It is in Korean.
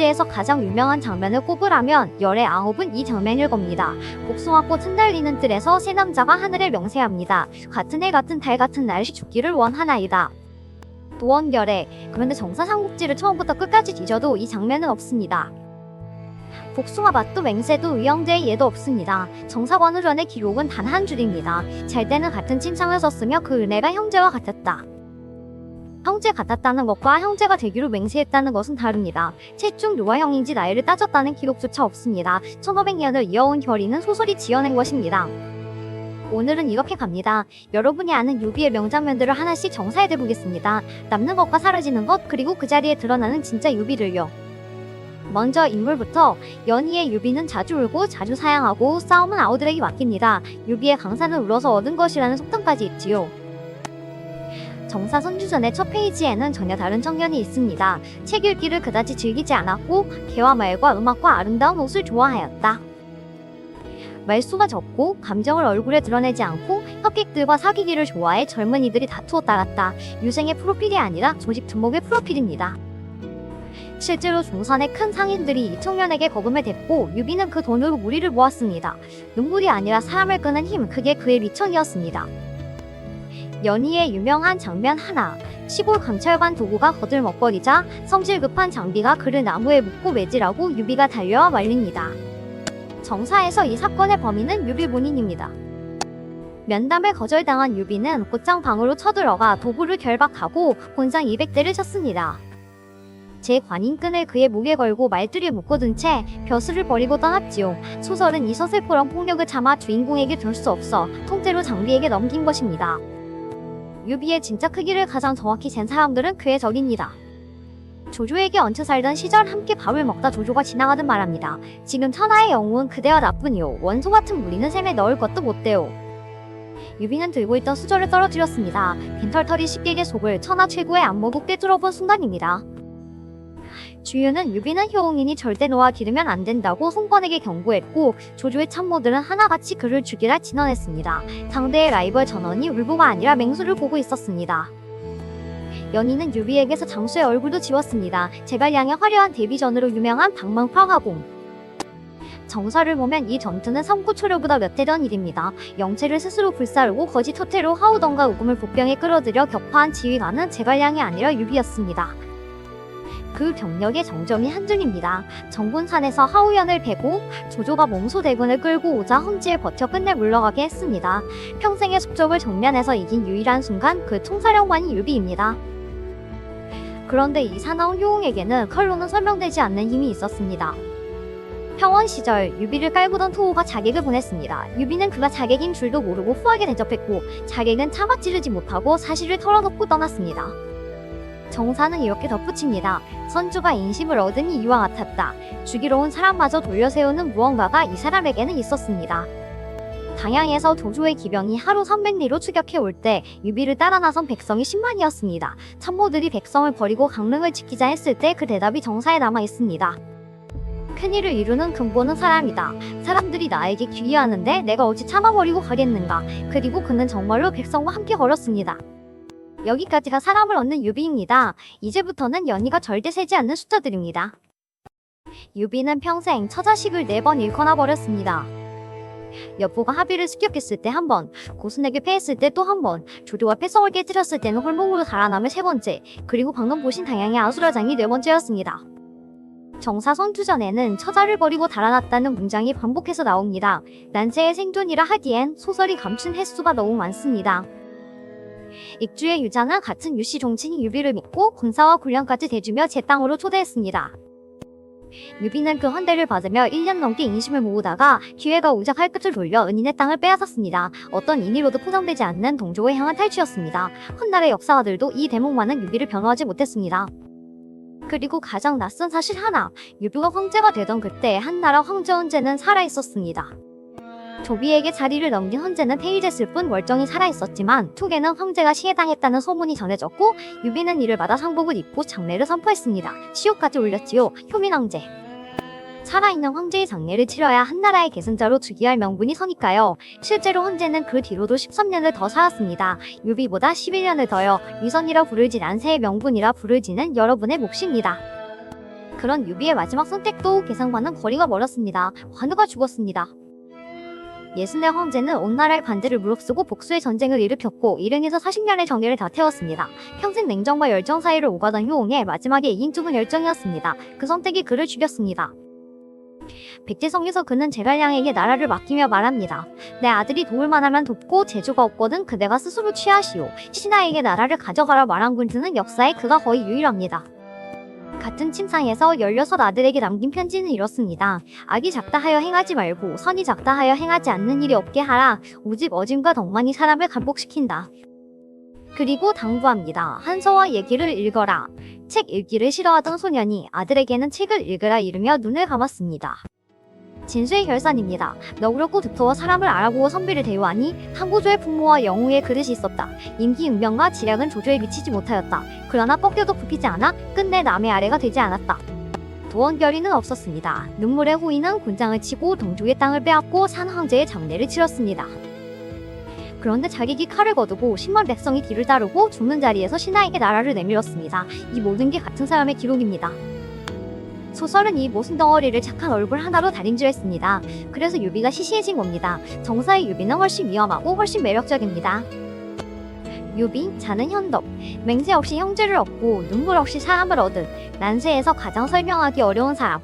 삼국지에서 가장 유명한 장면을 꼽으라면 열의 아홉은 이 장면일 겁니다. 복숭아꽃 흩날리는 뜰에서 세 남자가 하늘에 명세합니다. 같은 해 같은 달 같은 날씨 죽기를 원하나이다. 노원결에. 그런데 정사 삼국지를 처음부터 끝까지 뒤져도 이 장면은 없습니다. 복숭아밭도 맹세도 의형제의 예도 없습니다. 정사관우련의 기록은 단 한 줄입니다. 잘 때는 같은 칭찬을 썼으며 그 은혜가 형제와 같았다. 형제 같았다는 것과 형제가 되기로 맹세했다는 것은 다릅니다. 셋 중 누가 형인지 나이를 따졌다는 기록조차 없습니다. 1500년을 이어온 결의는 소설이 지어낸 것입니다. 오늘은 이렇게 갑니다. 여러분이 아는 유비의 명장면들을 하나씩 정사해보겠습니다. 남는 것과 사라지는 것, 그리고 그 자리에 드러나는 진짜 유비를요. 먼저 인물부터. 연희의 유비는 자주 울고 자주 사양하고 싸움은 아우들에게 맡깁니다. 유비의 강산을 울어서 얻은 것이라는 속담까지 있지요. 정사 선주전의 첫 페이지에는 전혀 다른 청년이 있습니다. 책 읽기를 그다지 즐기지 않았고 개와 말과 음악과 아름다운 옷을 좋아하였다. 말수가 적고 감정을 얼굴에 드러내지 않고 협객들과 사귀기를 좋아해 젊은이들이 다투었다 갔다. 유생의 프로필이 아니라 조직 두목의 프로필입니다. 실제로 중선의 큰 상인들이 이 청년에게 거금을 댔고 유비는 그 돈으로 무리를 모았습니다. 눈물이 아니라 사람을 끄는 힘, 그게 그의 미천이었습니다. 연희의 유명한 장면 하나. 시골 강철관 도구가 거들먹거리자 성질 급한 장비가 그를 나무에 묶고 매질하고 유비가 달려와 말립니다. 정사에서 이 사건의 범인은 유비 본인입니다. 면담을 거절당한 유비는 곧장 방으로 쳐들어가 도구를 결박하고 곤장 200대를 쳤습니다. 제 관인끈을 그의 목에 걸고 말들을 묶어둔 채 벼슬을 버리고 떠났지요. 소설은 이 서슬퍼런 폭력을 참아 주인공에게 줄 수 없어 통째로 장비에게 넘긴 것입니다. 유비의 진짜 크기를 가장 정확히 잰 사람들은 그의 적입니다. 조조에게 얹혀 살던 시절 함께 밥을 먹다 조조가 지나가듯 말합니다. 지금 천하의 영웅은 그대와 나뿐이요. 원소 같은 무리는 셈에 넣을 것도 못 돼요. 유비는 들고 있던 수저를 떨어뜨렸습니다. 빈털터리 식객의 속을 천하 최고의 안목으로 꿰뚫어본 순간입니다. 주유는 유비는 효웅이니 절대 놓아 기르면 안 된다고 송건에게 경고했고 조조의 참모들은 하나같이 그를 죽이라 진언했습니다. 상대의 라이벌 전원이 울보가 아니라 맹수를 보고 있었습니다. 연희는 유비에게서 장수의 얼굴도 지웠습니다. 제갈량의 화려한 데뷔전으로 유명한 방망파화봉. 정사를 보면 이 전투는 삼국초려보다 몇 대 전 일입니다. 영체를 스스로 불사르고 거짓 호태로 하우던과 우금을 복병에 끌어들여 격파한 지휘관은 제갈량이 아니라 유비였습니다. 그 병력의 정점이 한 줄입니다. 정군산에서 하우연을 베고 조조가 몽소 대군을 끌고 오자 험지에 버텨 끝내 물러가게 했습니다. 평생의 숙적을 정면에서 이긴 유일한 순간 그 총사령관이 유비입니다. 그런데 이 사나운 효웅에게는 칼로는 설명되지 않는 힘이 있었습니다. 평원 시절 유비를 깔보던 토호가 자객을 보냈습니다. 유비는 그가 자객인 줄도 모르고 후하게 대접했고 자객은 차마 찌르지 못하고 사실을 털어놓고 떠났습니다. 정사는 이렇게 덧붙입니다. 선주가 인심을 얻으니 이와 같았다. 죽이러 온 사람마저 돌려세우는 무언가가 이 사람에게는 있었습니다. 당양에서 조조의 기병이 하루 300리로 추격해 올 때 유비를 따라 나선 백성이 10만이었습니다. 참모들이 백성을 버리고 강릉을 지키자 했을 때 그 대답이 정사에 남아 있습니다. 큰일을 이루는 근본은 사람이다. 사람들이 나에게 귀의하는데 내가 어찌 참아버리고 가겠는가. 그리고 그는 정말로 백성과 함께 걸었습니다. 여기까지가 사람을 얻는 유비입니다. 이제부터는 연희가 절대 세지 않는 숫자들입니다. 유비는 평생 처자식을 4번 잃거나 버렸습니다. 여보가 합의를 습격했을 때 1번, 고순에게 패했을 때 또 1번, 조조와 패성을 깨뜨렸을 때는 홀몸으로 달아남을 3번째, 그리고 방금 보신 당양의 아수라장이 4번째였습니다. 정사 선투전에는 처자를 버리고 달아났다는 문장이 반복해서 나옵니다. 난세의 생존이라 하기엔 소설이 감춘 횟수가 너무 많습니다. 익주의 유자는 같은 유씨 종친이 유비를 믿고 군사와 군량까지 대주며 제 땅으로 초대했습니다. 유비는 그 헌대를 받으며 1년 넘게 인심을 모으다가 기회가 오자 칼끝을 돌려 은인의 땅을 빼앗았습니다. 어떤 인의로도 포장되지 않는 동조에 향한 탈취였습니다. 훗날의 역사가들도 이 대목만은 유비를 변호하지 못했습니다. 그리고 가장 낯선 사실 하나, 유비가 황제가 되던 그때 한나라 황제 헌제는 살아있었습니다. 조비에게 자리를 넘긴 헌제는 폐위됐을 뿐 멀쩡히 살아있었지만 툭에는 황제가 시해당했다는 소문이 전해졌고 유비는 이를 받아 상복을 입고 장례를 선포했습니다. 시효까지 올렸지요. 효민황제. 살아있는 황제의 장례를 치러야 한나라의 계승자로 즉위할 명분이 서니까요. 실제로 헌제는 그 뒤로도 13년을 더 살았습니다. 유비보다 11년을 더요. 위선이라 부르지 난세의 명분이라 부르지는 여러분의 몫입니다. 그런 유비의 마지막 선택도 계산과는 거리가 멀었습니다. 관우가 죽었습니다. 예순의 황제는 온 나라의 반대를 무릅쓰고 복수의 전쟁을 일으켰고 일행에서 40년의 정예를 다 태웠습니다. 평생 냉정과 열정 사이를 오가던 효옹의 마지막에 이긴 쪽은 열정이었습니다. 그 선택이 그를 죽였습니다. 백제성에서 그는 제갈량에게 나라를 맡기며 말합니다. 내 아들이 도울만 하면 돕고 재주가 없거든 그대가 스스로 취하시오. 신하에게 나라를 가져가라 말한 군주는 역사에 그가 거의 유일합니다. 같은 침상에서 16 아들에게 남긴 편지는 이렇습니다. 악이 작다 하여 행하지 말고 선이 작다 하여 행하지 않는 일이 없게 하라. 오직 어짐과 덕만이 사람을 감복시킨다. 그리고 당부합니다. 한서와 얘기를 읽어라. 책 읽기를 싫어하던 소년이 아들에게는 책을 읽으라 이르며 눈을 감았습니다. 진수의 결산입니다. 너그럽고 두터워 사람을 알아보고 선비를 대우하니 항고조의 풍모와 영우의 그릇이 있었다. 임기응변과 지략은 조조에 미치지 못하였다. 그러나 꺾여도 굽히지 않아 끝내 남의 아래가 되지 않았다. 도원결의는 없었습니다. 눈물의 호의는 곤장을 치고 동족의 땅을 빼앗고 산 황제의 장례를 치렀습니다. 그런데 자객이 칼을 거두고 10만 백성이 뒤를 따르고 죽는 자리에서 신하에게 나라를 내밀었습니다. 이 모든 게 같은 사람의 기록입니다. 소설은 이 모순 덩어리를 착한 얼굴 하나로 다림질했습니다. 그래서 유비가 시시해진 겁니다. 정사의 유비는 훨씬 위험하고 훨씬 매력적입니다. 유비, 자는 현덕. 맹세 없이 형제를 얻고 눈물 없이 사람을 얻은 난세에서 가장 설명하기 어려운 사람.